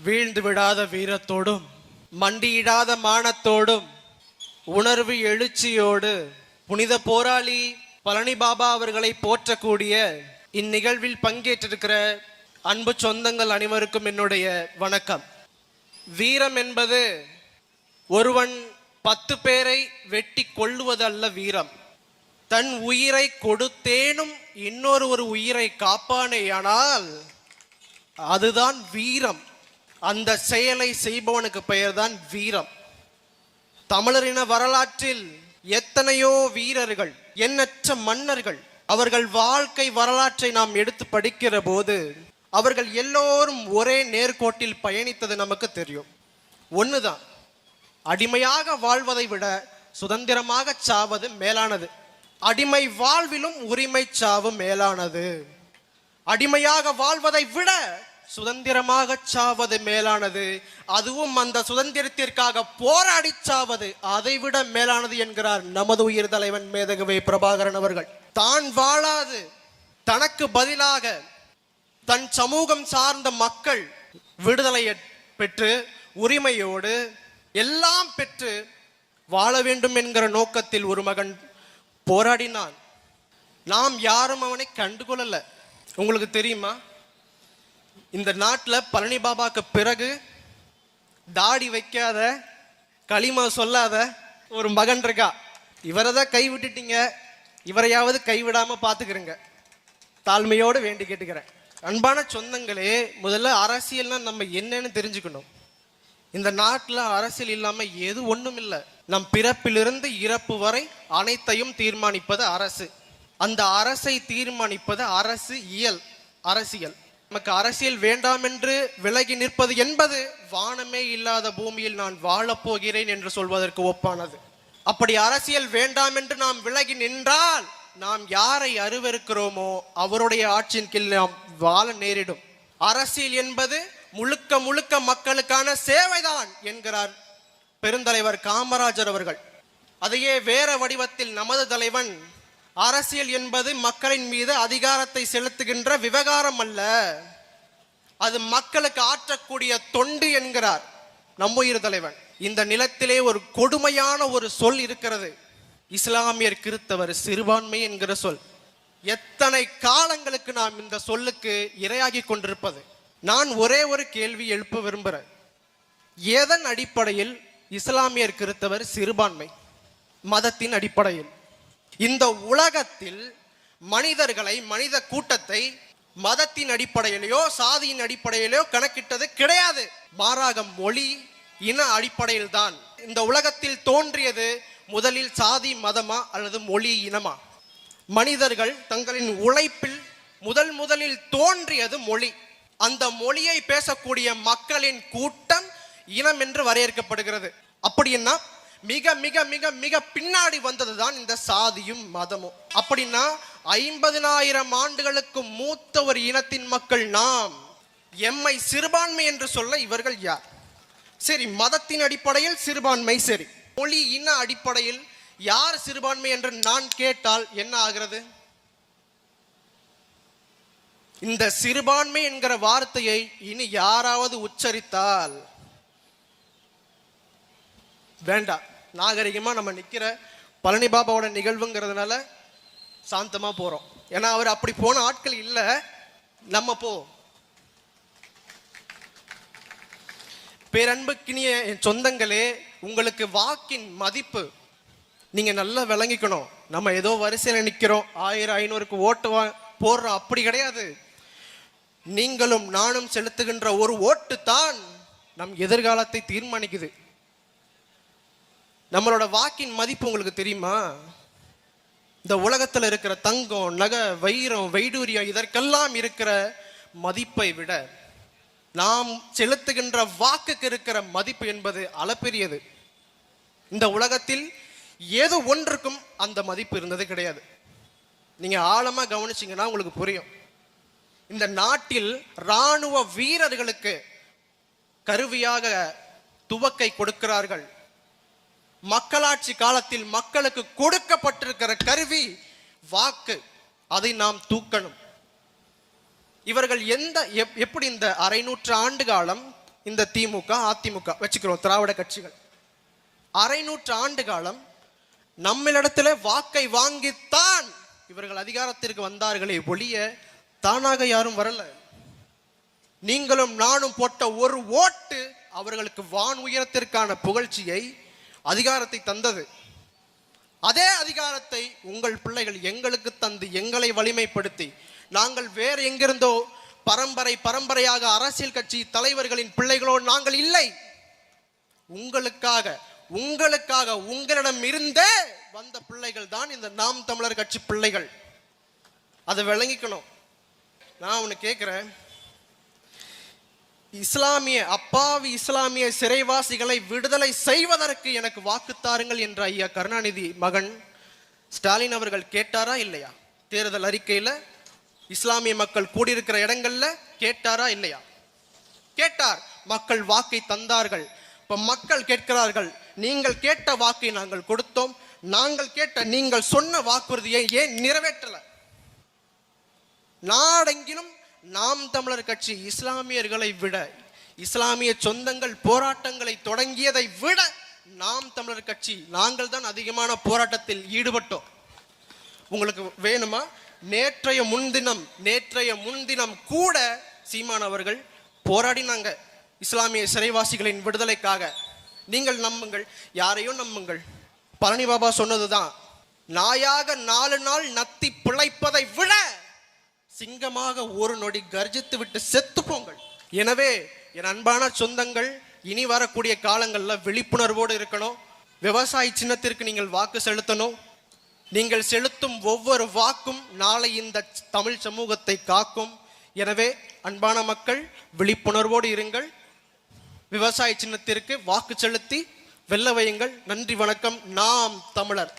வீழ்ந்து விடாத வீரத்தோடும் மண்டியிடாத மானத்தோடும் உணர்வு எழுச்சியோடு புனித போராளி பழனி பாபா அவர்களை போற்றக்கூடிய இந்நிகழ்வில் பங்கேற்றிருக்கிற அன்பு சொந்தங்கள் அனைவருக்கும் என்னுடைய வணக்கம். வீரம் என்பது ஒருவன் 10 பேரை வெட்டி கொள்ளுவதல்ல வீரம். தன் உயிரை கொடுத்தேனும் இன்னொரு உயிரை காப்பானேயானால் அதுதான் வீரம். அந்த செயலை செய்பவனுக்கு பெயர்தான் வீரம். தமிழரின வரலாற்றில் எத்தனையோ வீரர்கள், எண்ணற்ற மன்னர்கள், அவர்கள் வாழ்க்கை வரலாற்றை நாம் எடுத்து படிக்கிற போது அவர்கள் எல்லோரும் ஒரே நேர்கோட்டில் பயணித்தது நமக்கு தெரியும். ஒண்ணுதான், அடிமையாக வாழ்வதை விட சுதந்திரமாக சாவது மேலானது. அடிமை வாழ்விலும் உரிமை சாவு மேலானது. அடிமையாக வாழ்வதை விட சுதந்திரமாக சாவது மேலானது. அதுவும் அந்த சுதந்திரத்திற்காக போராடி சாவது அதைவிட மேலானது என்கிறார் நமது உயிர் தலைவன் மேதகவே பிரபாகரன் அவர்கள். தான் வாழாது தனக்கு பதிலாக தன் சமூகம் சார்ந்த மக்கள் விடுதலை பெற்று உரிமையோடு எல்லாம் பெற்று வாழ வேண்டும் என்கிற நோக்கத்தில் ஒரு மகன் போராடினான். நாம் யாரும் அவனை கண்டுகொள்ளல. உங்களுக்கு தெரியுமா, இந்த நாட்டில் பழனி பாபாக்கு பிறகு தாடி வைக்காத, களிமா சொல்லாத ஒரு மகன் இருக்கா. இவரை தான் கை விட்டுட்டீங்க, இவரையாவது கைவிடாம பார்த்துக்கிறேங்க. தாழ்மையோடு வேண்டி கேட்டுக்கிறேன். அன்பான சொந்தங்களே, முதல்ல அரசியல்னா நம்ம என்னன்னு தெரிஞ்சுக்கணும். இந்த நாட்டில் அரசியல் இல்லாமல் எது ஒன்றும் இல்லை. நம் பிறப்பிலிருந்து இறப்பு வரை அனைத்தையும் தீர்மானிப்பது அரசு. அந்த அரசை தீர்மானிப்பது அரசியல். நமக்கு அரசியல் வேண்டாம் என்று விலகி நிற்பது என்பது வானமே இல்லாத பூமியில் நான் வாழப்போகிறேன் என்று சொல்வதற்கு ஒப்பானது. அப்படி அரசியல் வேண்டாம் என்று நாம் விலகி நின்றால் நாம் யாரை அருவருக்கிறோமோ அவருடைய ஆட்சியின் கீழ் நாம் வாழ நேரிடும். அரசியல் என்பது முழுக்க முழுக்க மக்களுக்கான சேவைதான் என்கிறார் பெருந்தலைவர் காமராஜர் அவர்கள். அதையே வேற வடிவத்தில் நமது தலைவன், அரசியல் என்பது மக்களின் மீது அதிகாரத்தை செலுத்துகின்ற விவகாரம் அல்ல, அது மக்களுக்கு ஆற்றக்கூடிய தொண்டு என்கிறார் நம்முயிர் தலைவன். இந்த நிலத்திலே ஒரு கொடுமையான ஒரு சொல் இருக்கிறது, இஸ்லாமியர் கிறிஸ்தவர் சிறுபான்மை என்கிற சொல். எத்தனை காலங்களுக்கு நாம் இந்த சொல்லுக்கு இரையாகி கொண்டிருப்பது. நான் ஒரே ஒரு கேள்வி எழுப்ப விரும்புகிறேன். எதன் அடிப்படையில் இஸ்லாமியர் கிறிஸ்தவர் சிறுபான்மை? மதத்தின் அடிப்படையில். இந்த உலகத்தில் மனிதர்களை, மனித கூட்டத்தை மதத்தின் அடிப்படையிலேயோ சாதியின் அடிப்படையிலேயோ கணக்கிட்டது கிடையாது. மாறாக மொழி, இன அடிப்படையில் தான் இந்த உலகத்தில் தோன்றியது. முதலில் சாதி மதமா அல்லது மொழி இனமா? மனிதர்கள் தங்களின் உழைப்பில் முதலில் தோன்றியது மொழி. அந்த மொழியை பேசக்கூடிய மக்களின் கூட்டம் இனம் என்று வரையறுக்கப்படுகிறது. அப்படின்னா மிக மிக மிக மிக பின்னாடி வந்ததுதான் இந்த சாதியும் மதமும். அப்படின்னா 50,000 ஆண்டுகளுக்கு மூத்த ஒரு இனத்தின் மக்கள் நாம். எம்மை சிறுபான்மை என்று சொல்ல இவர்கள் யார்? சரி, மதத்தின் அடிப்படையில் சிறுபான்மை சரி, மொழி இன அடிப்படையில் யார் சிறுபான்மை என்று நான் கேட்டால் என்ன ஆகிறது? இந்த சிறுபான்மை என்கிற வார்த்தையை இனி யாராவது உச்சரித்தால் வேண்டாம், நாகரிகமா நம்ம நிக்கிற பழனி பாபாவோட நிகழ்வுங்கிறதுனால சாந்தமா போறோம். ஏன்னா அவர் அப்படி போன ஆட்கள் இல்லை, நம்ம போ. பேரன்புக்கினிய என் சொந்தங்களே, உங்களுக்கு வாக்கின் மதிப்பு நீங்க நல்லா விளங்கிக்கணும். நம்ம ஏதோ வரிசையில நிக்கிறோம், 1000-500க்கு ஓட்டு போடுறோம், அப்படி கிடையாது. நீங்களும் நானும் செலுத்துகின்ற ஒரு ஓட்டு தான் நம் எதிர்காலத்தை தீர்மானிக்குது. நம்மளோட வாக்கின் மதிப்பு உங்களுக்கு தெரியுமா? இந்த உலகத்தில் இருக்கிற தங்கம், நகை, வைரம், வைடூரியம் இதற்கெல்லாம் இருக்கிற மதிப்பை விட நாம் செலுத்துகின்ற வாக்குக்கு இருக்கிற மதிப்பு என்பது அளப்பெரியது. இந்த உலகத்தில் ஏதோ ஒன்றுக்கும் அந்த மதிப்பு இருந்தது கிடையாது. நீங்க ஆழமா கவனிச்சீங்கன்னா உங்களுக்கு புரியும். இந்த நாட்டில் இராணுவ வீரர்களுக்கு கருவியாக துவக்கை கொடுக்கிறார்கள். மக்களாட்சி காலத்தில் மக்களுக்கு கொடுக்கப்பட்டிருக்கிற கருவி வாக்கு. அதை நாம் தூக்கணும். இவர்கள் எப்படி இந்த 600 ஆண்டு காலம் இந்த திமுக, அதிமுக வச்சுக்கிறோம், திராவிட கட்சிகள் 600 ஆண்டு காலம் நம்மளிடத்துல வாக்கை வாங்கித்தான் இவர்கள் அதிகாரத்திற்கு வந்தார்களே ஒழிய தானாக யாரும் வரல. நீங்களும் நானும் போட்ட ஒரு ஓட்டு அவர்களுக்கு வான் உயரத்திற்கான புகழ்ச்சியை, அதிகாரத்தை தந்தது. அதே அதிகாரத்தை உங்கள் பிள்ளைகள் எங்களுக்கு தந்து எங்களை வலிமைப்படுத்தி, நாங்கள் வேறு எங்கிருந்தோ பரம்பரையாக அரசியல் கட்சி தலைவர்களின் பிள்ளைகளோ நாங்கள் இல்லை. உங்களுக்காக உங்களிடம் இருந்தே வந்த பிள்ளைகள் தான் இந்த நாம் தமிழர் கட்சி பிள்ளைகள். அதை விளங்கிக்கணும். நான் ஒன்று கேட்குறேன், அப்பாவி இஸ்லாமிய சிறைவாசிகளை விடுதலை செய்வதற்கு எனக்கு வாக்கு தாருங்கள் என்ற ஐயா கருணாநிதி மகன் ஸ்டாலின் அவர்கள் கேட்டாரா இல்லையா? தேர்தல் அறிக்கையில் இஸ்லாமிய மக்கள் கூடியிருக்கிற இடங்கள்ல கேட்டாரா இல்லையா? கேட்டார். மக்கள் வாக்கை தந்தார்கள். இப்ப மக்கள் கேட்கிறார்கள், நீங்கள் கேட்ட வாக்கை நாங்கள் கொடுத்தோம், நாங்கள் கேட்ட நீங்கள் சொன்ன வாக்குறுதியை ஏன் நிறைவேற்றல? நாடெங்கிலும் நாம் தமிழர் கட்சி இஸ்லாமியர்களை விட, இஸ்லாமிய சொந்தங்கள் போராட்டங்களை தொடங்கியதை விட நாம் தமிழர் கட்சி நாங்கள் தான் அதிகமான போராட்டத்தில் ஈடுபட்டோம். உங்களுக்கு வேணுமா? நேற்றைய முன்தினம் கூட சீமான் அவர்கள் போராடினாங்க இஸ்லாமிய சிறைவாசிகளின் விடுதலைக்காக. நீங்கள் நம்புங்கள், யாரையும் நம்புங்கள். பழனி பாபா சொன்னதுதான், நாயாக 4 நாள் நத்தி பிழைப்பதை விட சிங்கமாக ஒரு நொடி கர்ஜித்து விட்டு செத்து போங்கள். எனவே என் அன்பான சொந்தங்கள், இனி வரக்கூடிய காலங்களில் விழிப்புணர்வோடு இருக்கணும். விவசாய சின்னத்திற்கு நீங்கள் வாக்கு செலுத்தணும். நீங்கள் செலுத்தும் ஒவ்வொரு வாக்கும் நாளை இந்த தமிழ் சமூகத்தை காக்கும். எனவே அன்பான மக்கள், விழிப்புணர்வோடு இருங்கள். விவசாய சின்னத்திற்கு வாக்கு செலுத்தி வெல்ல வையுங்கள். நன்றி, வணக்கம். நாம் தமிழர்.